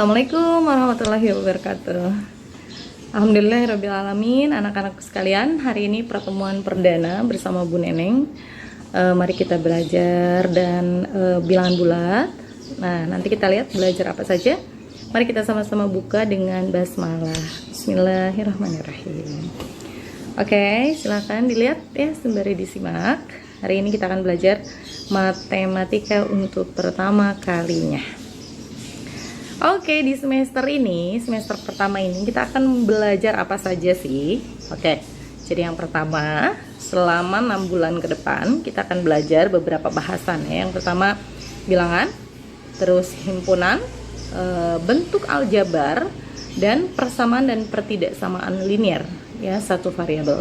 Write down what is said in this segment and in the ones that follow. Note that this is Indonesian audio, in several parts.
Assalamualaikum warahmatullahi wabarakatuh. Alhamdulillahirrabbilalamin. Anak-anak sekalian, hari ini pertemuan perdana bersama Bu Neneng. Mari kita belajar dan bilangan bulat. Nah, nanti kita lihat belajar apa saja. Mari kita sama-sama buka dengan basmalah. Bismillahirrahmanirrahim. Oke, silakan dilihat ya sembari disimak. Hari ini kita akan belajar matematika untuk pertama kalinya. Oke, di semester ini, semester pertama ini kita akan belajar apa saja sih? Oke, jadi yang pertama, selama 6 bulan ke depan kita akan belajar beberapa bahasan ya. Yang pertama bilangan, terus himpunan, bentuk aljabar, dan persamaan dan pertidaksamaan linear ya, satu variabel.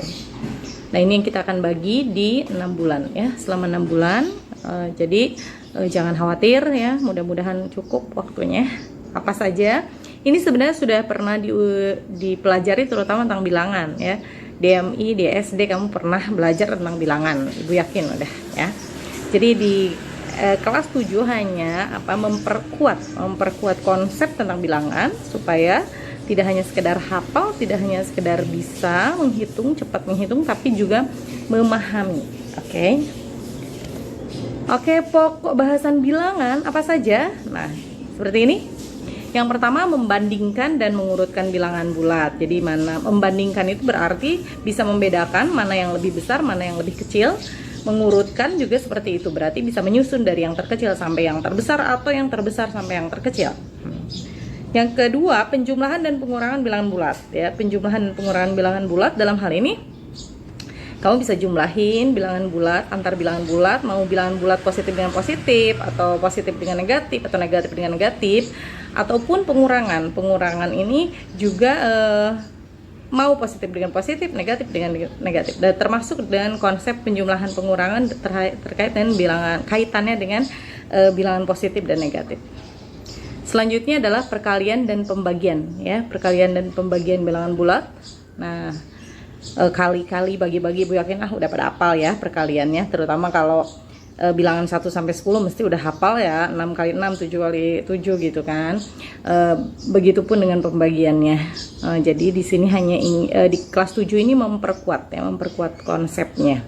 Nah, ini yang kita akan bagi di 6 bulan ya, selama 6 bulan. Jadi jangan khawatir ya, mudah-mudahan cukup waktunya. Apa saja ini sebenarnya sudah pernah dipelajari, terutama tentang bilangan ya. DMI, DSD kamu pernah belajar tentang bilangan, Ibu yakin udah ya. Jadi di kelas 7 hanya memperkuat konsep tentang bilangan supaya tidak hanya sekedar hafal, tidak hanya sekedar bisa menghitung, cepat menghitung, tapi juga memahami. Oke, pokok bahasan bilangan apa saja? Nah, seperti ini. Yang pertama, membandingkan dan mengurutkan bilangan bulat. Jadi mana membandingkan itu berarti bisa membedakan mana yang lebih besar, mana yang lebih kecil. Mengurutkan juga seperti itu, berarti bisa menyusun dari yang terkecil sampai yang terbesar atau yang terbesar sampai yang terkecil. Yang kedua, penjumlahan dan pengurangan bilangan bulat ya. Penjumlahan dan pengurangan bilangan bulat dalam hal ini kamu bisa jumlahin bilangan bulat, antar bilangan bulat, mau bilangan bulat positif dengan positif, atau positif dengan negatif, atau negatif dengan negatif, ataupun pengurangan. Pengurangan ini juga mau positif dengan positif, negatif dengan negatif. Dan termasuk dengan konsep penjumlahan pengurangan terkait dengan bilangan, kaitannya dengan bilangan positif dan negatif. Selanjutnya adalah perkalian dan pembagian ya, perkalian dan pembagian bilangan bulat. Nah, kali-kali bagi-bagi, Bu yakin udah pada hafal ya perkaliannya, terutama kalau bilangan 1 sampai 10 mesti udah hafal ya, 6 kali 6, 7 kali 7 gitu kan. Begitupun dengan pembagiannya. Jadi di sini hanya di kelas 7 ini memperkuat konsepnya.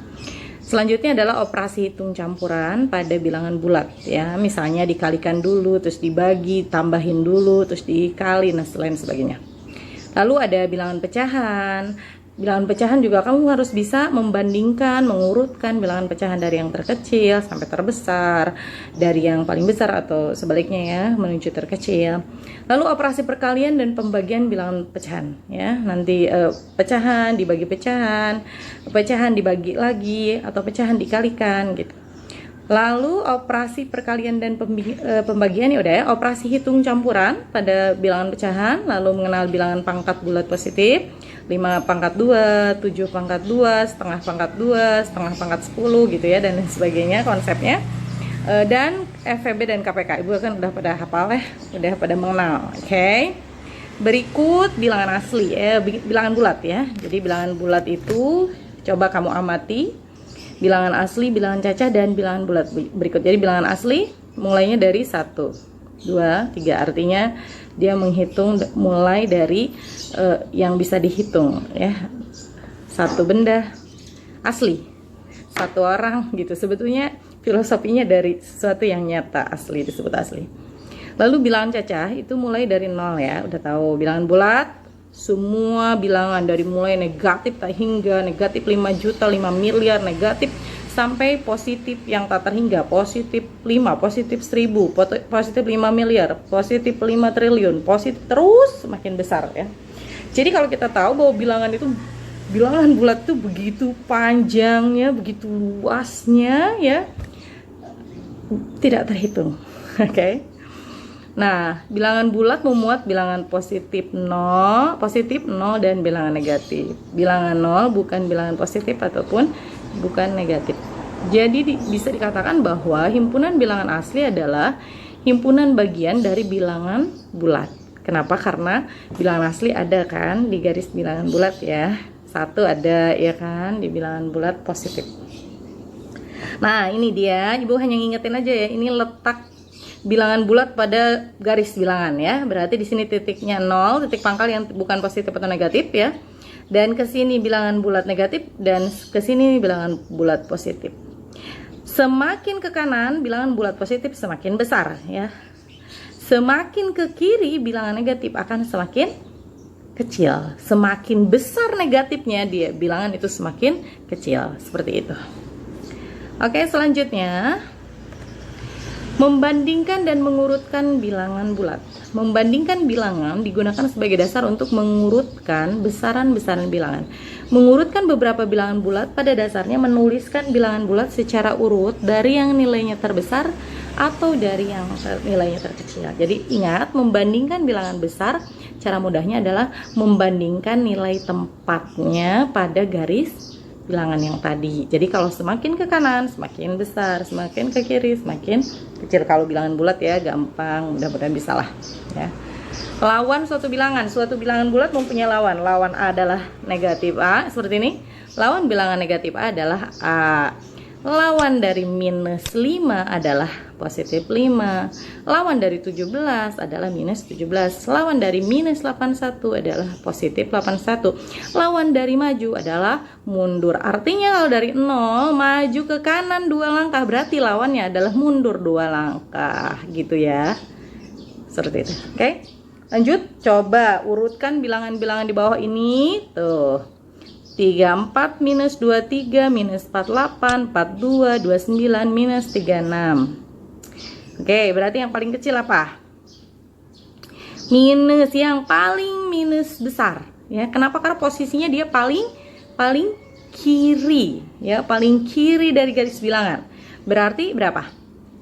Selanjutnya adalah operasi hitung campuran pada bilangan bulat ya. Misalnya dikalikan dulu, terus dibagi, tambahin dulu, terus dikali, nah lain sebagainya. Lalu ada bilangan pecahan. Bilangan pecahan juga kamu harus bisa membandingkan, mengurutkan bilangan pecahan dari yang terkecil sampai terbesar, dari yang paling besar atau sebaliknya ya, menuju terkecil. Lalu operasi perkalian dan pembagian bilangan pecahan ya. Nanti pecahan dibagi pecahan, pecahan dibagi lagi, atau pecahan dikalikan gitu. Lalu operasi perkalian dan pembagian ya udah ya. Operasi hitung campuran pada bilangan pecahan, lalu mengenal bilangan pangkat bulat positif, 5 pangkat 2, 7 pangkat 2, setengah pangkat 2, setengah pangkat 10 gitu ya, dan sebagainya konsepnya. Dan FVB dan KPK Ibu kan udah pada hafal ya, udah pada mengenal. Oke. Berikut bilangan asli bilangan bulat ya. Jadi bilangan bulat itu coba kamu amati bilangan asli, bilangan cacah, dan bilangan bulat berikut. Jadi bilangan asli mulainya dari 1, 2, 3, artinya dia menghitung mulai dari yang bisa dihitung ya. Satu benda asli, satu orang gitu. Sebetulnya filosofinya dari sesuatu yang nyata, asli disebut asli. Lalu bilangan cacah itu mulai dari 0 ya, udah tahu. Bilangan bulat semua bilangan dari mulai negatif hingga negatif 5 juta, 5 miliar, negatif sampai positif yang tak terhingga, positif 5, positif 1000, positif 5 miliar, positif 5 triliun, positif terus semakin besar ya. Jadi kalau kita tahu bahwa bilangan bulat itu begitu panjangnya, begitu luasnya ya, tidak terhitung. Oke. Nah, bilangan bulat memuat bilangan positif 0, dan bilangan negatif. Bilangan 0 bukan bilangan positif ataupun bukan negatif. Jadi bisa dikatakan bahwa himpunan bilangan asli adalah himpunan bagian dari bilangan bulat. Kenapa? Karena bilangan asli ada kan di garis bilangan bulat ya. Satu ada ya kan di bilangan bulat positif. Nah, ini dia, Ibu hanya ngingetin aja ya, ini letak bilangan bulat pada garis bilangan ya. Berarti di sini titiknya 0, titik pangkal yang bukan positif atau negatif ya. Dan ke sini bilangan bulat negatif dan ke sini bilangan bulat positif. Semakin ke kanan bilangan bulat positif semakin besar ya. Semakin ke kiri bilangan negatif akan semakin kecil. Semakin besar negatifnya dia bilangan itu semakin kecil, seperti itu. Oke, selanjutnya membandingkan dan mengurutkan bilangan bulat. Membandingkan bilangan digunakan sebagai dasar untuk mengurutkan besaran-besaran bilangan. Mengurutkan beberapa bilangan bulat pada dasarnya menuliskan bilangan bulat secara urut dari yang nilainya terbesar atau dari yang nilainya terkecil. Jadi ingat, membandingkan bilangan besar, cara mudahnya adalah membandingkan nilai tempatnya pada garis bilangan yang tadi. Jadi kalau semakin ke kanan semakin besar, semakin ke kiri semakin kecil. Kalau bilangan bulat ya gampang, mudah-mudahan bisa lah ya. Lawan suatu bilangan bulat mempunyai lawan. Lawan A adalah negatif A, seperti ini. Lawan bilangan negatif A adalah A. Lawan dari minus 5 adalah positif 5. Lawan dari 17 adalah minus 17. Lawan dari minus 81 adalah positif 81. Lawan dari maju adalah mundur. Artinya kalau dari 0 maju ke kanan 2 langkah, berarti lawannya adalah mundur 2 langkah gitu ya. Seperti itu. Oke? Lanjut, coba urutkan bilangan-bilangan di bawah ini. Tuh. 34 minus 23 minus 48, 42, 29 minus 36. Oke, berarti yang paling kecil apa? Minus, yang paling minus besar ya. Kenapa? Karena posisinya dia paling kiri ya, paling kiri dari garis bilangan. Berarti berapa?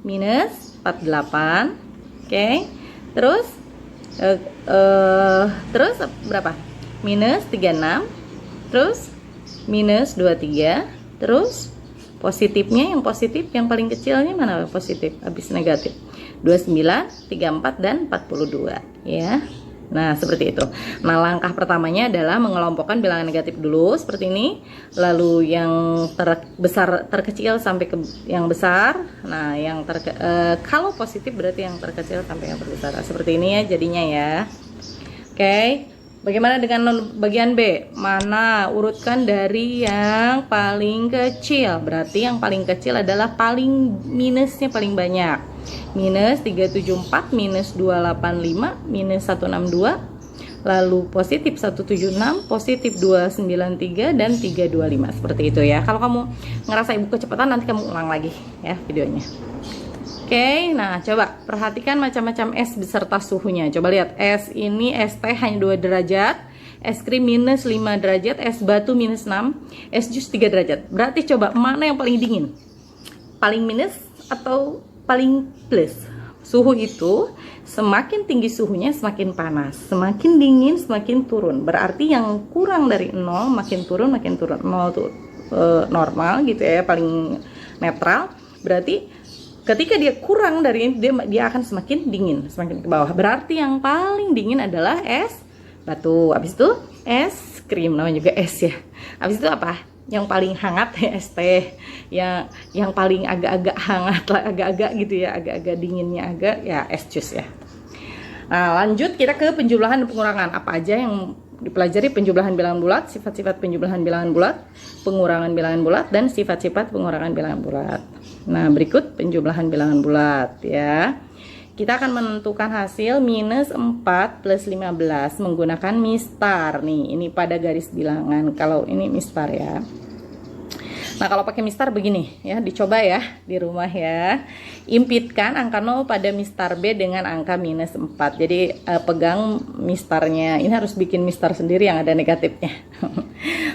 Minus 48. Oke. Terus terus berapa? Minus 36. Terus minus 23. Terus positifnya, yang positif yang paling kecilnya mana positif habis negatif? 29, 34 dan 42 ya. Nah, seperti itu. Nah, langkah pertamanya adalah mengelompokkan bilangan negatif dulu seperti ini. Lalu yang terkecil sampai ke yang besar. Nah, yang kalau positif berarti yang terkecil sampai yang terbesar. Seperti ini ya jadinya ya. Oke. Bagaimana dengan bagian B? Mana? Urutkan dari yang paling kecil. Berarti yang paling kecil adalah paling minusnya paling banyak. Minus 374, minus 285, minus 162. Lalu positif 176, positif 293 dan 325. Seperti itu ya. Kalau kamu ngerasa ibu kecepatan nanti kamu ulang lagi ya videonya. Oke, nah coba perhatikan macam-macam es beserta suhunya. Coba lihat, es ini es teh hanya 2 derajat, es krim minus 5 derajat, es batu minus 6, es jus 3 derajat. Berarti coba mana yang paling dingin? Paling minus atau paling plus? Suhu itu semakin tinggi suhunya semakin panas, semakin dingin semakin turun. Berarti yang kurang dari 0 makin turun makin turun. 0 tuh normal gitu ya, paling netral. Berarti ketika dia kurang dari ini, dia akan semakin dingin, semakin ke bawah. Berarti yang paling dingin adalah es batu. Habis itu es krim, namanya juga es ya. Habis itu apa? Yang paling hangat ya es teh. Yang paling agak-agak hangat lah, agak-agak gitu ya, agak-agak dinginnya agak ya es jus ya. Nah, lanjut kita ke penjumlahan dan pengurangan. Apa aja yang dipelajari? Penjumlahan bilangan bulat, sifat-sifat penjumlahan bilangan bulat, pengurangan bilangan bulat, dan sifat-sifat pengurangan bilangan bulat. Nah, berikut penjumlahan bilangan bulat ya. Kita akan menentukan hasil minus 4 plus 15 menggunakan mistar nih. Ini pada garis bilangan. Kalau ini mistar ya. Nah, kalau pakai mistar begini ya, dicoba ya di rumah ya. Impitkan angka 0 pada mistar B dengan angka minus 4. Jadi pegang mistarnya. Ini harus bikin mistar sendiri yang ada negatifnya.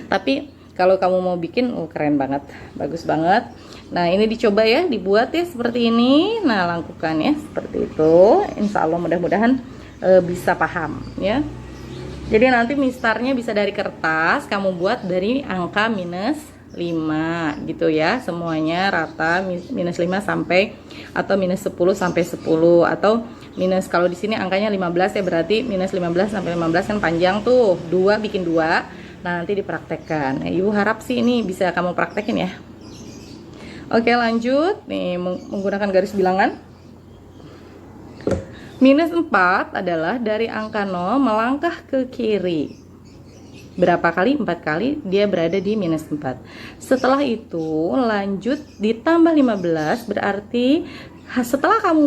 Tapi kalau kamu mau bikin, keren banget, bagus banget. Nah, ini dicoba ya, dibuat ya seperti ini. Nah, lakukan ya seperti itu. Insya Allah mudah-mudahan bisa paham ya. Jadi nanti mistarnya bisa dari kertas, kamu buat dari angka minus 5 gitu ya, semuanya rata minus 5 sampai atau minus 10 sampai 10 atau minus, kalau di sini angkanya 15 ya, berarti minus 15 sampai 15 kan panjang tuh, 2 bikin 2. Nah, nanti dipraktekkan. Ibu harap sih ini bisa kamu praktekin ya. Oke, lanjut nih menggunakan garis bilangan. Minus 4 adalah dari angka 0 melangkah ke kiri. Berapa kali? 4 kali dia berada di minus 4. Setelah itu lanjut ditambah 15, berarti setelah kamu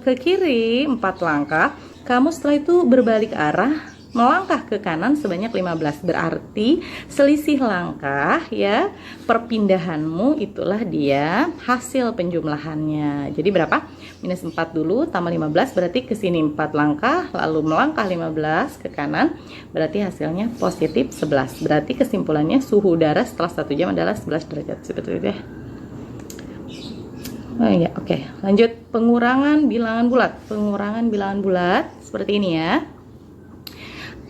ke kiri 4 langkah, kamu setelah itu berbalik arah melangkah ke kanan sebanyak 15. Berarti selisih langkah ya, perpindahanmu itulah dia hasil penjumlahannya. Jadi berapa? Minus 4 dulu tambah 15, berarti ke sini 4 langkah, lalu melangkah 15 ke kanan, berarti hasilnya positif 11. Berarti kesimpulannya suhu udara setelah 1 jam adalah 11 derajat. Seperti itu ya. Oh ya, oke. Lanjut pengurangan bilangan bulat. Pengurangan bilangan bulat seperti ini ya.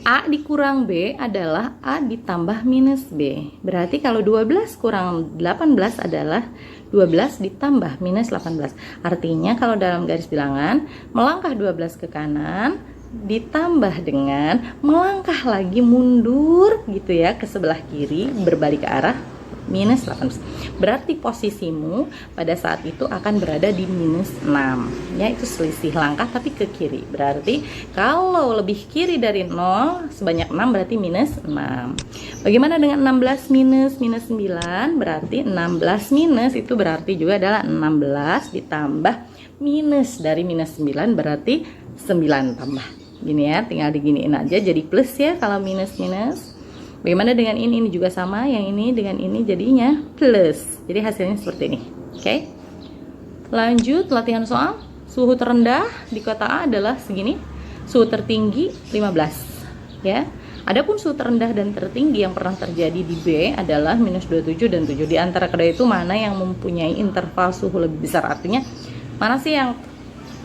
A dikurang B adalah A ditambah minus B. Berarti kalau 12 kurang 18 adalah 12 ditambah minus 18. Artinya kalau dalam garis bilangan, melangkah 12 ke kanan ditambah dengan melangkah lagi mundur gitu ya ke sebelah kiri, berbalik ke arah minus 18. Berarti posisimu pada saat itu akan berada di minus 6 ya, itu selisih langkah tapi ke kiri. Berarti kalau lebih kiri dari 0 sebanyak 6 berarti minus 6. Bagaimana dengan 16 minus 9? Berarti 16 minus itu berarti juga adalah 16 ditambah minus dari minus 9 berarti 9 tambah. Gini ya, tinggal diginiin aja jadi plus ya kalau minus minus. Bagaimana dengan ini? Ini juga sama, yang ini dengan ini jadinya plus. Jadi hasilnya seperti ini. Oke. Lanjut latihan soal. Suhu terendah di kota A adalah segini. Suhu tertinggi 15 ya. Adapun suhu terendah dan tertinggi yang pernah terjadi di B adalah minus 27 dan 7. Di antara kedua itu mana yang mempunyai interval suhu lebih besar? Artinya mana sih yang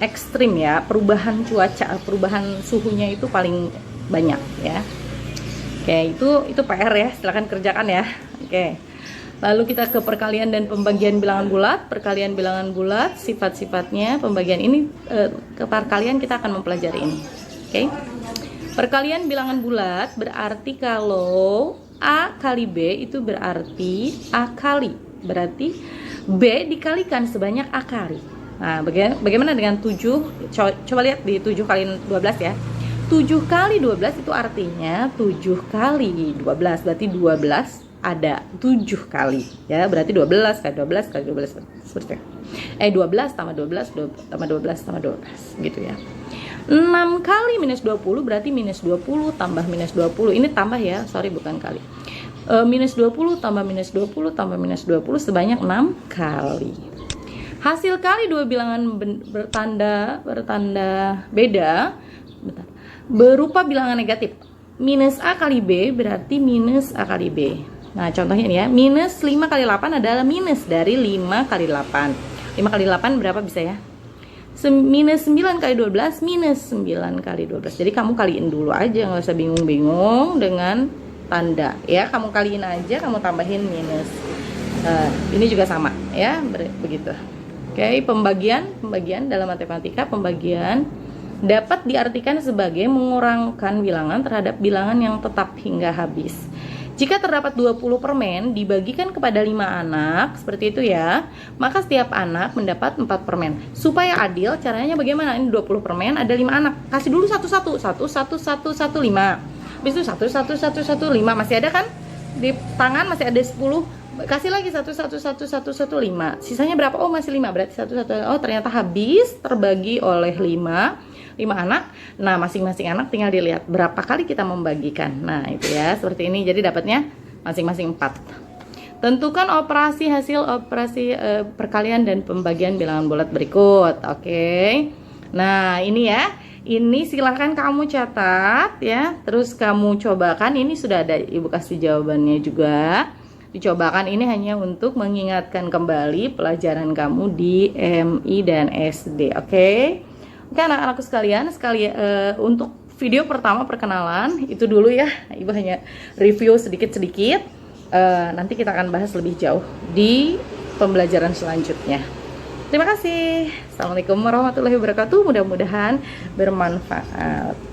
ekstrim ya, perubahan cuaca, perubahan suhunya itu paling banyak ya. Oke, itu PR ya, silahkan kerjakan ya. Oke, lalu kita ke perkalian dan pembagian bilangan bulat. Perkalian bilangan bulat, sifat-sifatnya, pembagian ini, ke perkalian kita akan mempelajari ini. Oke, perkalian bilangan bulat berarti kalau A kali B itu berarti A kali, berarti B dikalikan sebanyak A kali. Nah, bagaimana dengan 7? Coba lihat di 7 kali 12 ya. 7 kali 12 itu artinya 7 kali 12, berarti 12 ada 7 kali ya, berarti 12 kali 12 kali 12 seperti itu. 12 tambah 12 tambah 12 tambah 12 gitu ya. 6 kali minus 20 berarti minus 20 tambah minus 20. Ini tambah ya, sorry bukan kali. Minus 20 tambah minus 20 tambah minus 20 sebanyak 6 kali. Hasil kali dua bilangan bertanda beda berupa bilangan negatif. Minus A kali B berarti minus A kali B. Nah contohnya ini ya, minus 5 kali 8 adalah minus dari 5 kali 8. 5 kali 8 berapa bisa ya? Minus 9 kali 12 minus 9 kali 12. Jadi kamu kaliin dulu aja, nggak usah bingung-bingung dengan tanda ya. Kamu kaliin aja, kamu tambahin minus. Ini juga sama ya, begitu. Oke, pembagian dalam matematika, pembagian dapat diartikan sebagai mengurangkan bilangan terhadap bilangan yang tetap hingga habis. Jika terdapat 20 permen dibagikan kepada 5 anak, seperti itu ya, maka setiap anak mendapat 4 permen. Supaya adil, caranya bagaimana? Ini 20 permen, ada 5 anak. Kasih dulu satu-satu, 1, 1, 1, 1, 5. Habis itu 1, 1, 1, 1, 5. Masih ada kan? Di tangan masih ada 10. Kasih lagi 1, 1, 1, 1, 1, 5. Sisanya berapa? Oh masih 5, berarti 1, 1. Oh ternyata habis, terbagi oleh 5 anak. Nah masing-masing anak tinggal dilihat berapa kali kita membagikan. Nah itu ya, seperti ini. Jadi dapatnya masing-masing 4. Tentukan hasil operasi perkalian dan pembagian bilangan bulat berikut. Oke. Nah ini ya, ini silahkan kamu catat ya, terus kamu cobakan. Ini sudah ada ibu kasih jawabannya juga. Dicobakan, ini hanya untuk mengingatkan kembali pelajaran kamu di MI dan SD. Oke, anak-anakku sekalian, untuk video pertama perkenalan itu dulu ya. Ibu hanya review sedikit-sedikit. Nanti kita akan bahas lebih jauh di pembelajaran selanjutnya. Terima kasih. Assalamualaikum warahmatullahi wabarakatuh. Mudah-mudahan bermanfaat.